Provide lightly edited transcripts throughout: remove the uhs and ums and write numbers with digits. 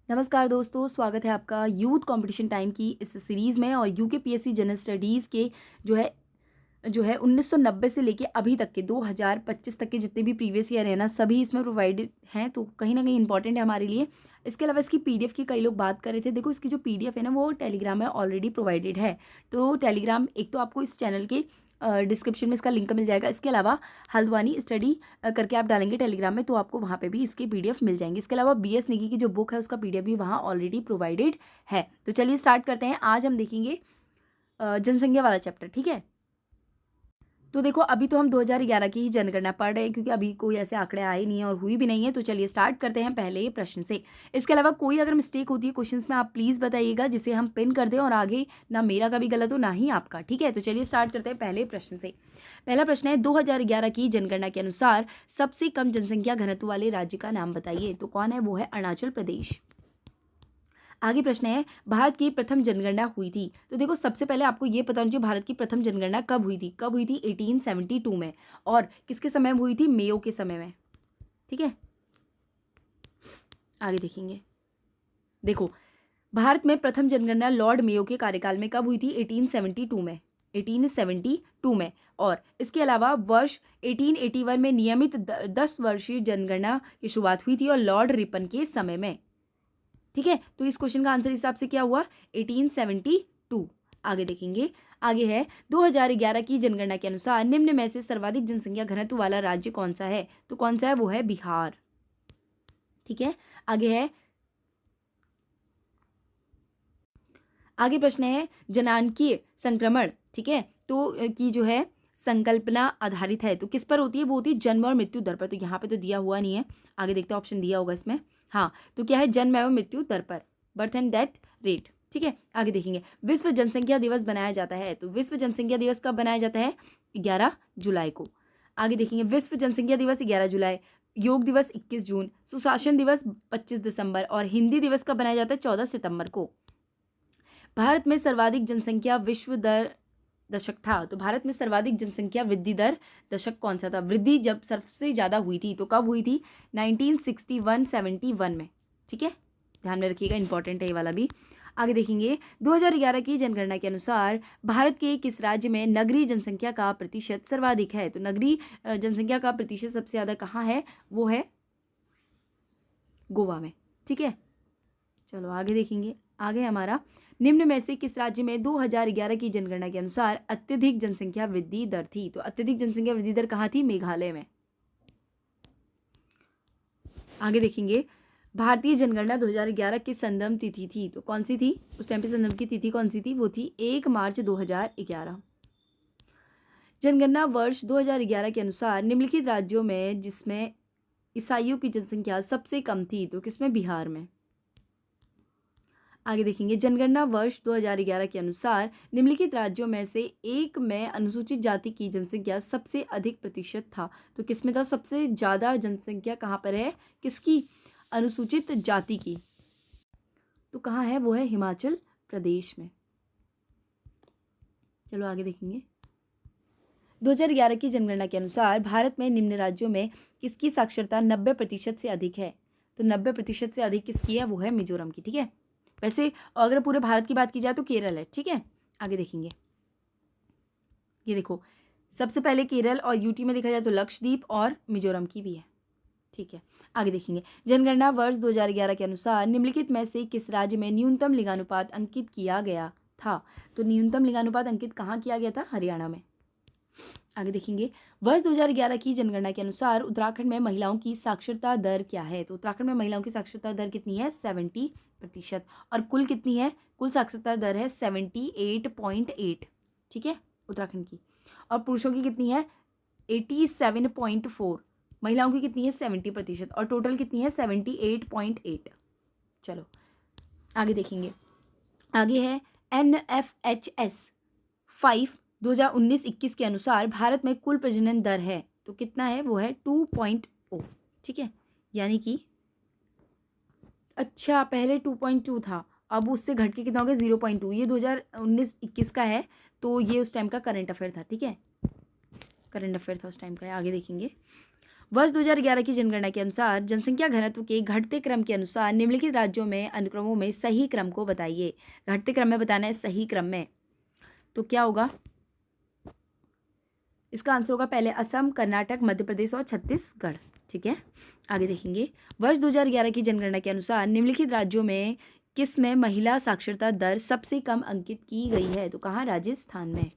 नमस्कार दोस्तों, स्वागत है आपका यूथ कंपटीशन टाइम की इस सीरीज़ में। और यूकेपीएससी जनरल स्टडीज़ के जो है 1990 से लेके अभी तक के 2025 तक के जितने भी प्रीवियस ईयर है ना, सभी इसमें प्रोवाइडेड हैं, तो कहीं ना कहीं इंपॉर्टेंट है हमारे लिए। इसके अलावा इसकी पीडीएफ की कई लोग बात कर रहे थे। देखो, इसकी जो पीडीएफ है ना, वो टेलीग्राम में ऑलरेडी प्रोवाइडेड है। तो टेलीग्राम एक तो आपको इस चैनल के डिस्क्रिप्शन में इसका लिंक मिल जाएगा। इसके अलावा हल्द्वानी स्टडी करके आप डालेंगे टेलीग्राम में, तो आपको वहाँ पे भी इसके पीडीएफ मिल जाएंगे। इसके अलावा बीएस निकी की जो बुक है उसका पीडीएफ भी वहाँ ऑलरेडी प्रोवाइडेड है। तो चलिए स्टार्ट करते हैं। आज हम देखेंगे जनसंख्या वाला चैप्टर, ठीक है। तो देखो, अभी तो हम 2011 की ही जनगणना पढ़ रहे हैं, क्योंकि अभी कोई ऐसे आंकड़े आए नहीं है और हुई भी नहीं है। तो चलिए स्टार्ट करते हैं पहले प्रश्न से। इसके अलावा कोई अगर मिस्टेक होती है क्वेश्चंस में, आप प्लीज़ बताइएगा, जिसे हम पिन कर दें और आगे ना मेरा कभी गलत हो ना ही आपका, ठीक है। तो चलिए स्टार्ट करते हैं पहले प्रश्न से। पहला प्रश्न है, 2011 की जनगणना के अनुसार सबसे कम जनसंख्या घनत्व वाले राज्य का नाम बताइए। तो कौन है? वो है अरुणाचल प्रदेश। आगे प्रश्न है, भारत की प्रथम जनगणना हुई थी। तो देखो, सबसे पहले आपको ये पता होना चाहिए भारत की प्रथम जनगणना कब हुई थी। कब हुई थी? 1872 में। और किसके समय में हुई थी? मेयो के समय में, ठीक है। आगे देखेंगे। देखो, भारत में प्रथम जनगणना लॉर्ड मेयो के कार्यकाल में कब हुई थी? 1872 में। 1872 में। और इसके अलावा वर्ष 1881 में नियमित 10 वर्षीय जनगणना की शुरुआत हुई थी, और लॉर्ड रिपन के समय में, ठीक है। तो इस क्वेश्चन का आंसर हिसाब से क्या हुआ? 1872। आगे देखेंगे। आगे है, 2011 की जनगणना के अनुसार निम्न में से सर्वाधिक जनसंख्या घनत्व वाला राज्य कौन सा है? तो कौन सा है? वो है बिहार, ठीक है। आगे है, आगे प्रश्न है, जनांकीय संक्रमण, ठीक है, तो की जो है संकल्पना आधारित है, तो किस पर होती है? वो होती है जन्म और मृत्यु दर पर। तो यहाँ पे तो दिया हुआ नहीं है, आगे देखते हैं, ऑप्शन दिया होगा इसमें। हाँ, तो क्या है? जन्म एवं मृत्यु दर पर, बर्थ एंड डेथ रेट, ठीक है। आगे देखेंगे, विश्व जनसंख्या दिवस बनाया जाता है। तो विश्व जनसंख्या दिवस कब बनाया जाता है? 11 जुलाई को। आगे देखेंगे, विश्व जनसंख्या दिवस 11 जुलाई, योग दिवस 21 जून, सुशासन दिवस 25 दिसंबर, और हिंदी दिवस कब बनाया जाता है? 14 सितंबर को। भारत में सर्वाधिक जनसंख्या विश्व दर दशक था। तो भारत में सर्वाधिक जनसंख्या वृद्धि दर दशक कौन सा था? वृद्धि जब सबसे ज़्यादा हुई थी, तो कब हुई थी? 1961-71 में, ठीक है। ध्यान में रखिएगा, इंपॉर्टेंट है ये वाला भी। आगे देखेंगे, 2011 की जनगणना के अनुसार भारत के किस राज्य में नगरीय जनसंख्या का प्रतिशत सर्वाधिक है? तो नगरीय जनसंख्या का प्रतिशत सबसे ज़्यादा कहाँ है? वो है गोवा में, ठीक है। चलो आगे देखेंगे। आगे हमारा, निम्न में से किस राज्य में 2011 की जनगणना के अनुसार अत्यधिक जनसंख्या वृद्धि दर थी? तो अत्यधिक जनसंख्या वृद्धि दर कहाँ थी? मेघालय में। आगे देखेंगे, भारतीय जनगणना 2011 की संदर्भ तिथि थी, तो कौन सी थी? उस टाइम पे संदर्भ की तिथि कौन सी थी? वो थी 1 मार्च 2011। जनगणना वर्ष 2011 के अनुसार निम्नलिखित राज्यों में जिसमें ईसाइयों की जनसंख्या सबसे कम थी, तो किसमें? बिहार में। आगे देखेंगे, जनगणना वर्ष 2011 के अनुसार निम्नलिखित राज्यों में से एक में अनुसूचित जाति की जनसंख्या सबसे अधिक प्रतिशत था। तो किसमें था सबसे ज़्यादा जनसंख्या? कहाँ पर है? किसकी? अनुसूचित जाति की। तो कहाँ है? वो है हिमाचल प्रदेश में। चलो आगे देखेंगे। 2011 की जनगणना के अनुसार भारत में निम्न राज्यों में किसकी साक्षरता 90% से अधिक है? तो 90% से अधिक किसकी है? वो है मिजोरम की, ठीक है। वैसे अगर पूरे भारत की बात की जाए तो केरल है, ठीक है। आगे देखेंगे। ये देखो, सबसे पहले केरल, और यूटी में देखा जाए तो लक्षद्वीप और मिजोरम की भी है, ठीक है। आगे देखेंगे, जनगणना वर्ष 2011 के अनुसार निम्नलिखित में से किस राज्य में न्यूनतम लिंगानुपात अंकित किया गया था? तो न्यूनतम लिंगानुपात अंकित कहाँ किया गया था? हरियाणा में। आगे देखेंगे, वर्ष 2011 की जनगणना के अनुसार उत्तराखंड में महिलाओं की साक्षरता दर क्या है? तो उत्तराखंड में महिलाओं की साक्षरता दर कितनी है? 70%। और कुल कितनी है? कुल साक्षरता दर है 78.8, ठीक है, उत्तराखंड की। और पुरुषों की कितनी है? 87.4। महिलाओं की कितनी है? 70%। और टोटल कितनी है? 78.8। चलो आगे देखेंगे। आगे है, NFHS 5 2019-21 के अनुसार भारत में कुल प्रजनन दर है, तो कितना है? वो है 2.0, ठीक है। यानी कि अच्छा, पहले 2.2 था, अब उससे घट के कितना हो गया? 0.2। ये 2019-21 का है, तो ये उस टाइम का करंट अफेयर था, ठीक है। करंट अफेयर था उस टाइम का। आगे देखेंगे, वर्ष 2011 की जनगणना के अनुसार जनसंख्या घनत्व के घटते क्रम के अनुसार निम्नलिखित राज्यों में अनुक्रमों में सही क्रम को बताइए। घटते क्रम में बताना है, सही क्रम में। तो क्या होगा, इसका आंसर होगा पहले असम, कर्नाटक, मध्य प्रदेश और छत्तीसगढ़। ठीक है, आगे देखेंगे। वर्ष 2011 की जनगणना के अनुसार निम्नलिखित राज्यों में किस में महिला साक्षरता दर सबसे कम अंकित की गई है? तो कहाँ? राजस्थान में।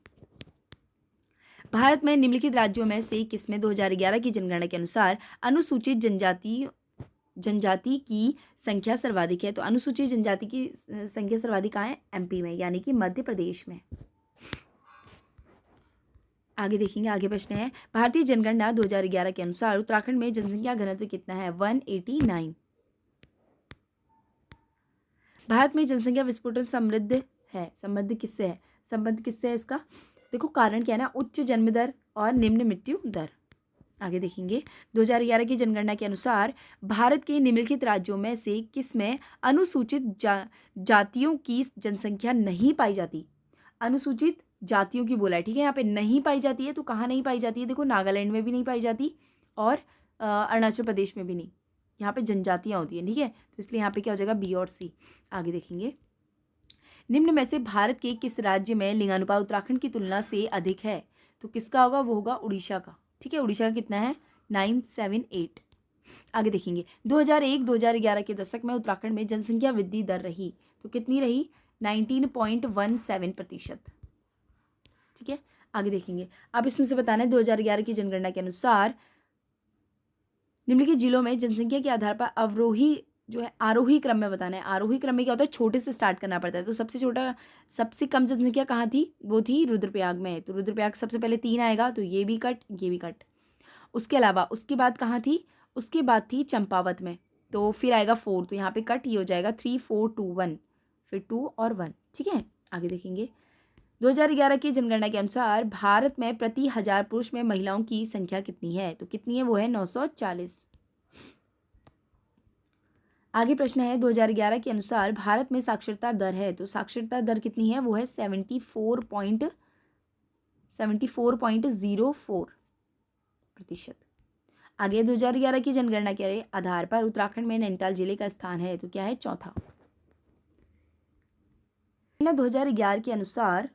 भारत में निम्नलिखित राज्यों में से किस में 2011 की जनगणना के अनुसार अनुसूचित जनजाति की संख्या सर्वाधिक है? तो अनुसूचित जनजाति की संख्या सर्वाधिक कहाँ है? एमपी में, यानी कि मध्य प्रदेश में। आगे देखेंगे, आगे प्रश्न है, भारतीय जनगणना 2011 के अनुसार उत्तराखंड में जनसंख्या घनत्व कितना है? 189। भारत में जनसंख्या विस्फोटन समृद्ध है, संबंध किससे है? संबंध किससे है इसका? देखो कारण क्या है ना, उच्च जन्म दर और निम्न मृत्यु दर। आगे देखेंगे, 2011 की जनगणना के अनुसार भारत के निम्नलिखित राज्यों में से किस में अनुसूचित जातियों की जनसंख्या नहीं पाई जाती? अनुसूचित जातियों की बोला है, ठीक है, यहाँ पे नहीं पाई जाती है। तो कहाँ नहीं पाई जाती है? देखो, नागालैंड में भी नहीं पाई जाती और अरुणाचल प्रदेश में भी नहीं। यहाँ पे जनजातियाँ होती हैं, ठीक है, तो इसलिए यहाँ पे क्या हो जाएगा? बी और सी। आगे देखेंगे, निम्न में से भारत के किस राज्य में लिंगानुपात उत्तराखंड की तुलना से अधिक है? तो किसका होगा? वो होगा उड़ीसा का। ठीक है, उड़ीसा का कितना है? 978। आगे देखेंगे, 2001-2011 के दशक में उत्तराखंड में जनसंख्या वृद्धि दर रही, तो कितनी रही? 19.17%। ठीक है, आगे देखेंगे, अब इसमें से बताना है 2011 की जनगणना के अनुसार निम्नलिखित जिलों में जनसंख्या के आधार पर अवरोही जो है आरोही क्रम में बताना है। आरोही क्रम में क्या होता है? छोटे से स्टार्ट करना पड़ता है। तो सबसे छोटा, सबसे कम जनसंख्या कहाँ थी? वो थी रुद्रप्रयाग में। तो रुद्रप्रयाग सबसे पहले 3 आएगा, तो ये भी कट, ये भी कट। उसके अलावा उसके बाद कहाँ थी? उसके बाद थी चंपावत में, तो फिर आएगा 4, तो यहाँ पे कट, ये हो जाएगा 3, 4, 2, 1, फिर 2 और 1। ठीक है, आगे देखेंगे, 2011 की जनगणना के अनुसार भारत में प्रति 1000 पुरुष में महिलाओं की संख्या कितनी है? तो कितनी है? वो है 940। आगे प्रश्न है, 2011 के अनुसार भारत में साक्षरता दर है, तो साक्षरता दर कितनी है? वो है 74.04%। आगे 2011 की जनगणना के आधार पर उत्तराखंड में नैनीताल जिले का स्थान है, तो क्या है? चौथा। 2011 के अनुसार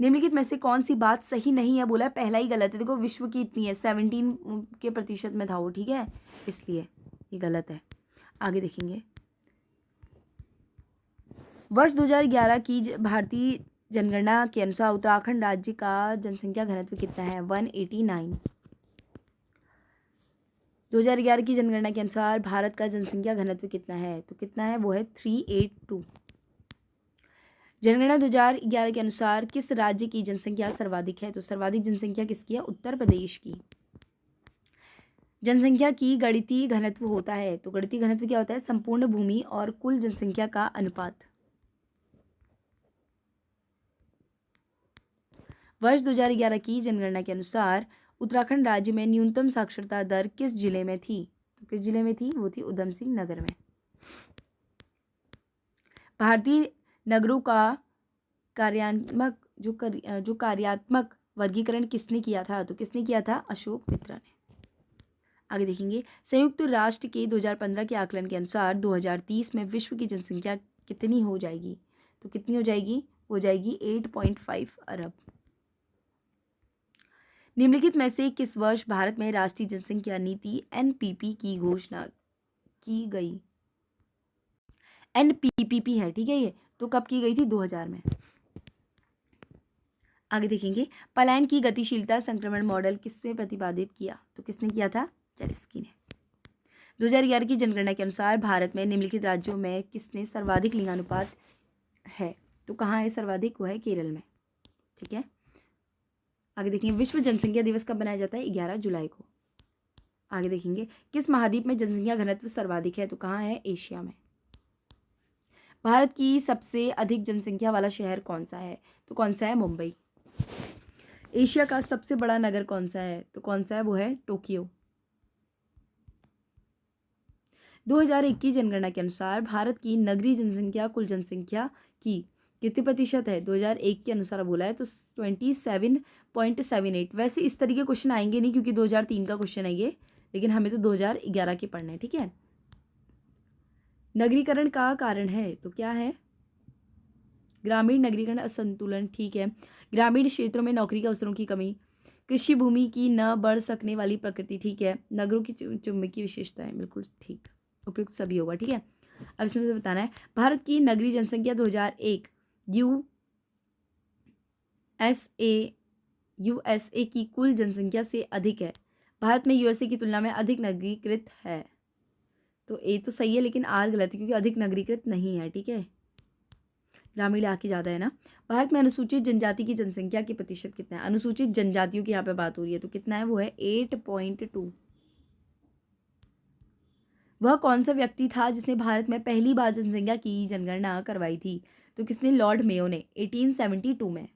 निम्नलिखित में से कौन सी बात सही नहीं है? बोला है पहला ही गलत है। देखो, विश्व की इतनी है, 17% में था वो, ठीक है, इसलिए ये गलत है। आगे देखेंगे, वर्ष 2011 की भारतीय जनगणना के अनुसार उत्तराखंड राज्य का जनसंख्या घनत्व कितना है? 189। 2011 की जनगणना के अनुसार भारत का जनसंख्या घनत्व कितना है? तो कितना है? वो है 382। जनगणना 2011 के अनुसार किस राज्य की जनसंख्या सर्वाधिक है? तो सर्वाधिक जनसंख्या किसकी है? उत्तर प्रदेश की। जनसंख्या की गणितीय घनत्व होता है, तो गणितीय घनत्व क्या होता है? संपूर्ण भूमि और कुल जनसंख्या का अनुपात। वर्ष 2011 की जनगणना के अनुसार उत्तराखंड राज्य में न्यूनतम साक्षरता दर किस जिले में थी? तो किस जिले में थी? वो थी उधम सिंह नगर में। भारतीय नगरों का कार्यात्मक वर्गीकरण किसने किया था? तो किसने किया था? अशोक मित्रा ने। आगे देखेंगे, संयुक्त राष्ट्र के 2015 के आकलन के अनुसार 2030 में विश्व की जनसंख्या कितनी हो जाएगी? तो कितनी हो जाएगी? हो जाएगी 8.5 अरब। निम्नलिखित में से किस वर्ष भारत में राष्ट्रीय जनसंख्या नीति एनपीपी की घोषणा की गई? एनपीपी है, ठीक है, ये तो कब की गई थी? 2000 में। आगे देखेंगे, पलायन की गतिशीलता संक्रमण मॉडल किसने प्रतिपादित किया? तो किसने किया था? चेरेस्की ने। 2011 की जनगणना के अनुसार भारत में निम्नलिखित राज्यों में किसने सर्वाधिक लिंगानुपात है? तो कहाँ है सर्वाधिक? वो है केरल में। ठीक है, आगे देखेंगे, विश्व जनसंख्या दिवस कब मनाया जाता है? 11 जुलाई को। आगे देखेंगे, किस महाद्वीप में जनसंख्या घनत्व सर्वाधिक है? तो कहाँ है? एशिया में। भारत की सबसे अधिक जनसंख्या वाला शहर कौन सा है? तो कौन सा है? मुंबई। एशिया का सबसे बड़ा नगर कौन सा है? तो कौन सा है? वो है टोक्यो। 2001 की जनगणना के अनुसार भारत की नगरीय जनसंख्या कुल जनसंख्या की कितने प्रतिशत है? 2001 के अनुसार बोला है तो 27.78। वैसे इस तरीके क्वेश्चन आएंगे नहीं क्योंकि 2003 का क्वेश्चन है ये, लेकिन हमें तो 2011 के पढ़ना है, ठीक है। नगरीकरण का कारण है तो क्या है? ग्रामीण नगरीकरण असंतुलन, ठीक है। ग्रामीण क्षेत्रों में नौकरी के अवसरों की कमी, कृषि भूमि की न बढ़ सकने वाली प्रकृति, ठीक है। नगरों की चुंबकीय विशेषताएं, बिल्कुल ठीक, उपयुक्त सभी होगा, ठीक है। अब इसमें से बताना है भारत की नगरीय जनसंख्या 2001 यूएसए की कुल जनसंख्या से अधिक है। भारत में यूएसए की तुलना में अधिक नगरीकृत है, तो ए तो सही है लेकिन आर गलत है क्योंकि अधिक नगरीकृत नहीं है, ठीक है। ग्रामीण आके ज़्यादा है ना। भारत में अनुसूचित जनजाति की जनसंख्या के प्रतिशत कितना है? अनुसूचित जनजातियों की यहाँ पे बात हो रही है तो कितना है? वो है 8.2। वह कौन सा व्यक्ति था जिसने भारत में पहली बार जनसंख्या की जनगणना करवाई थी? तो किसने? लॉर्ड मेयो ने 1872 में।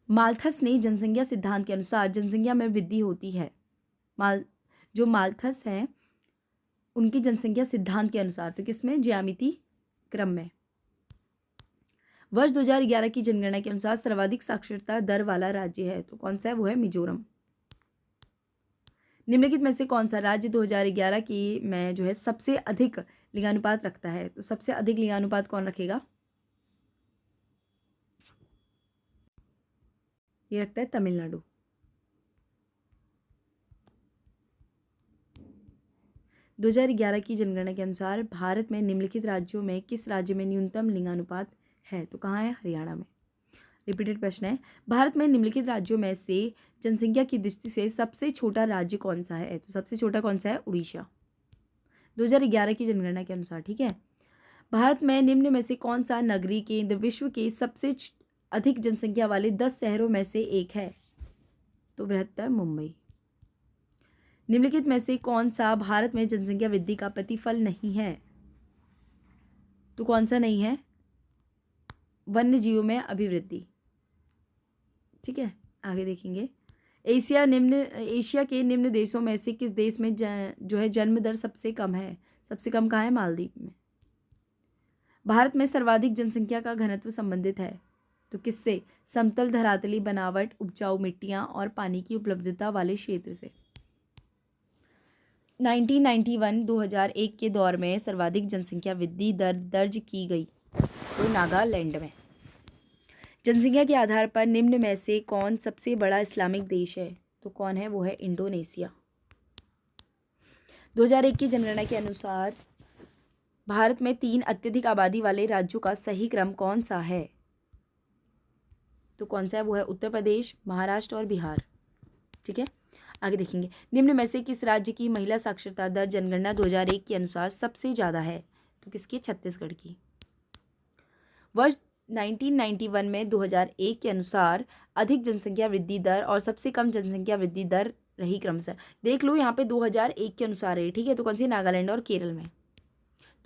माल्थस ने जनसंख्या सिद्धांत के अनुसार जनसंख्या में वृद्धि होती है। जो माल्थस हैं उनकी जनसंख्या सिद्धांत के अनुसार, तो किसमें? ज्यामिति क्रम में। वर्ष 2011 की जनगणना के अनुसार सर्वाधिक साक्षरता दर वाला राज्य है तो कौन सा है? वो है मिजोरम। निम्नलिखित में से कौन सा राज्य 2011 की में जो है सबसे अधिक लिंगानुपात रखता है? तो सबसे अधिक लिंगानुपात कौन रखेगा? ये रखता है तमिलनाडु। दो 2011 की जनगणना के अनुसार भारत में निम्नलिखित राज्यों में किस राज्य में न्यूनतम लिंगानुपात है? तो कहाँ है? हरियाणा में। रिपीटेड प्रश्न है, भारत में निम्नलिखित राज्यों में से जनसंख्या की दृष्टि से सबसे छोटा राज्य कौन सा है? तो सबसे छोटा कौन सा है? उड़ीसा। 2011 की जनगणना के अनुसार, ठीक है। भारत में निम्न में से कौन सा नगरीय केंद्र विश्व के सबसे अधिक जनसंख्या वाले 10 शहरों में से एक है? तो बृहत्तर मुंबई। निम्नलिखित में से कौन सा भारत में जनसंख्या वृद्धि का प्रतिफल नहीं है? तो कौन सा नहीं है? वन्य जीवों में अभिवृद्धि, ठीक है। आगे देखेंगे, एशिया के निम्न देशों में से किस देश में जो है जन्म दर सबसे कम है? सबसे कम कहाँ है? मालदीव में। भारत में सर्वाधिक जनसंख्या का घनत्व संबंधित है तो किससे? समतल धरातली बनावट, उपजाऊ मिट्टियां और पानी की उपलब्धता वाले क्षेत्र से। 2001 के दौर में सर्वाधिक जनसंख्या वृद्धि दर दर्ज की गई तो नागालैंड में। जनसंख्या के आधार पर निम्न में से कौन सबसे बड़ा इस्लामिक देश है? तो कौन है? वो है इंडोनेशिया। 2001 की जनगणना के अनुसार भारत में 3 अत्यधिक आबादी वाले राज्यों का सही क्रम कौन सा है? तो कौन सा है? वो है उत्तर प्रदेश, महाराष्ट्र और बिहार, ठीक है। आगे देखेंगे, निम्न में से किस राज्य की महिला साक्षरता दर जनगणना 2001 के अनुसार सबसे ज़्यादा है? तो किसकी? छत्तीसगढ़ की। वर्ष 1991 में 2001 के अनुसार अधिक जनसंख्या वृद्धि दर और सबसे कम जनसंख्या वृद्धि दर रही क्रमशः। देख लो यहाँ पे 2001 के अनुसार है, ठीक है। तो कौन सी? नागालैंड और केरल में।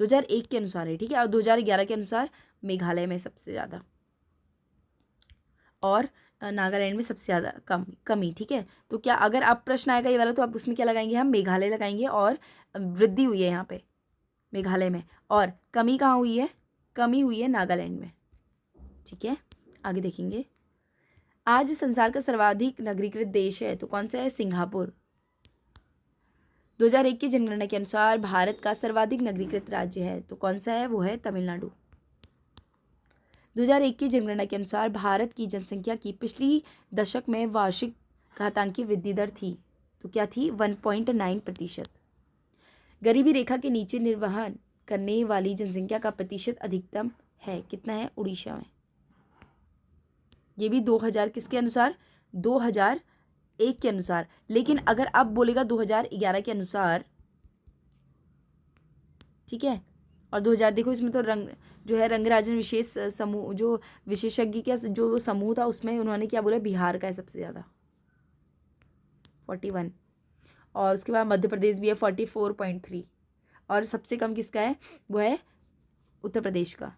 2001 के अनुसार है, ठीक है। और 2011 के अनुसार मेघालय में सबसे ज़्यादा और नागालैंड में सबसे ज़्यादा कमी, ठीक है। तो क्या अगर आप प्रश्न आएगा ये वाला तो आप उसमें क्या लगाएंगे? हम मेघालय लगाएंगे। और वृद्धि हुई है यहाँ पे मेघालय में और कमी कहाँ हुई है? कमी हुई है नागालैंड में, ठीक है। आगे देखेंगे, आज संसार का सर्वाधिक नगरीकृत देश है तो कौन सा है? सिंगापुर। 2001 की जनगणना के अनुसार भारत का सर्वाधिक नगरीकृत राज्य है तो कौन सा है? वो है तमिलनाडु। 2001 की जनगणना के अनुसार भारत की जनसंख्या की पिछली दशक में वार्षिक घातांकीय वृद्धि दर थी तो क्या थी? 1.9%। गरीबी रेखा के नीचे निर्वहन करने वाली जनसंख्या का प्रतिशत अधिकतम है, कितना है? उड़ीसा में। ये भी 2000 किसके अनुसार? 2001 के अनुसार। लेकिन अगर अब बोलेगा 2011 के अनुसार, ठीक है। और 2000 देखो इसमें तो रंगराजन विशेष समूह, जो विशेषज्ञ का जो समूह था उसमें उन्होंने क्या बोला? बिहार का है सबसे ज़्यादा 41, और उसके बाद मध्य प्रदेश भी है 44.3, और सबसे कम किसका है? वो है उत्तर प्रदेश का।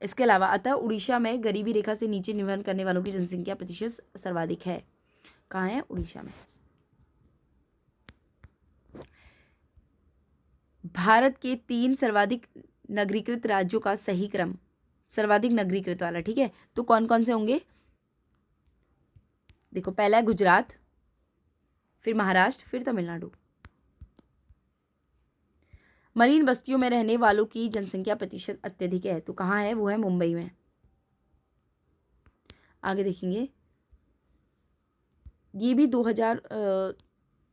इसके अलावा अतः उड़ीसा में गरीबी रेखा से नीचे निर्वहन करने वालों की जनसंख्या प्रतिशत सर्वाधिक है। कहाँ है? उड़ीसा में। भारत के 3 सर्वाधिक नगरीकृत राज्यों का सही क्रम, सर्वाधिक नगरीकृत वाला, ठीक है। तो कौन कौन से होंगे, देखो पहला है गुजरात, फिर महाराष्ट्र, फिर तमिलनाडु। मलिन बस्तियों में रहने वालों की जनसंख्या प्रतिशत अत्यधिक है, तो कहाँ है, वो है मुंबई में। आगे देखेंगे, ये भी 2000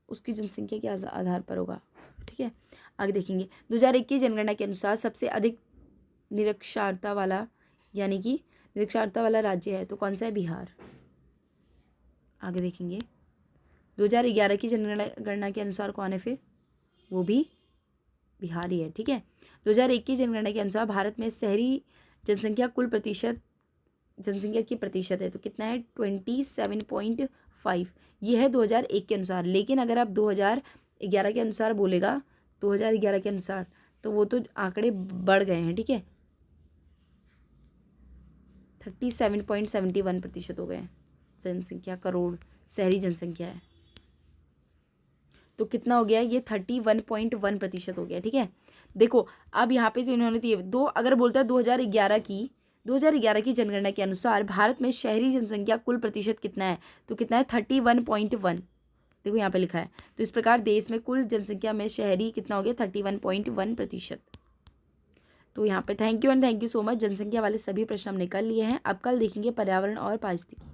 उसकी जनसंख्या के आधार पर होगा, ठीक है। आगे देखेंगे 2001 की जनगणना के अनुसार सबसे अधिक निरक्षरता वाला, यानी कि निरक्षरता वाला राज्य है, तो कौन सा है, बिहार। आगे देखेंगे 2011 की जनगणना के अनुसार कौन है, फिर वो भी बिहार ही है, ठीक है। 2001 की जनगणना के अनुसार भारत में शहरी जनसंख्या कुल प्रतिशत जनसंख्या की प्रतिशत है, तो कितना है, 27.5, ये है 2001 के अनुसार। लेकिन अगर आप 2011 के अनुसार बोलेगा, 2011 के अनुसार, तो वो तो आंकड़े बढ़ गए हैं, ठीक है, 37.71% हो गए हैं जनसंख्या, करोड़ शहरी जनसंख्या है, तो कितना हो गया, ये 31.1% हो गया, ठीक है। देखो अब यहाँ पे तो इन्होंने दिए दो, अगर बोलता है 2011 की जनगणना के अनुसार भारत में शहरी जनसंख्या कुल प्रतिशत कितना है, तो कितना है, 31.1, देखो यहाँ पे लिखा है। तो इस प्रकार देश में कुल जनसंख्या में शहरी कितना हो गया, 31.1%। तो यहाँ पे thank you and thank you so much. जनसंख्या वाले सभी प्रश्न हमने कर लिए हैं। अब कल देखेंगे पर्यावरण और पारिस्थितिकी।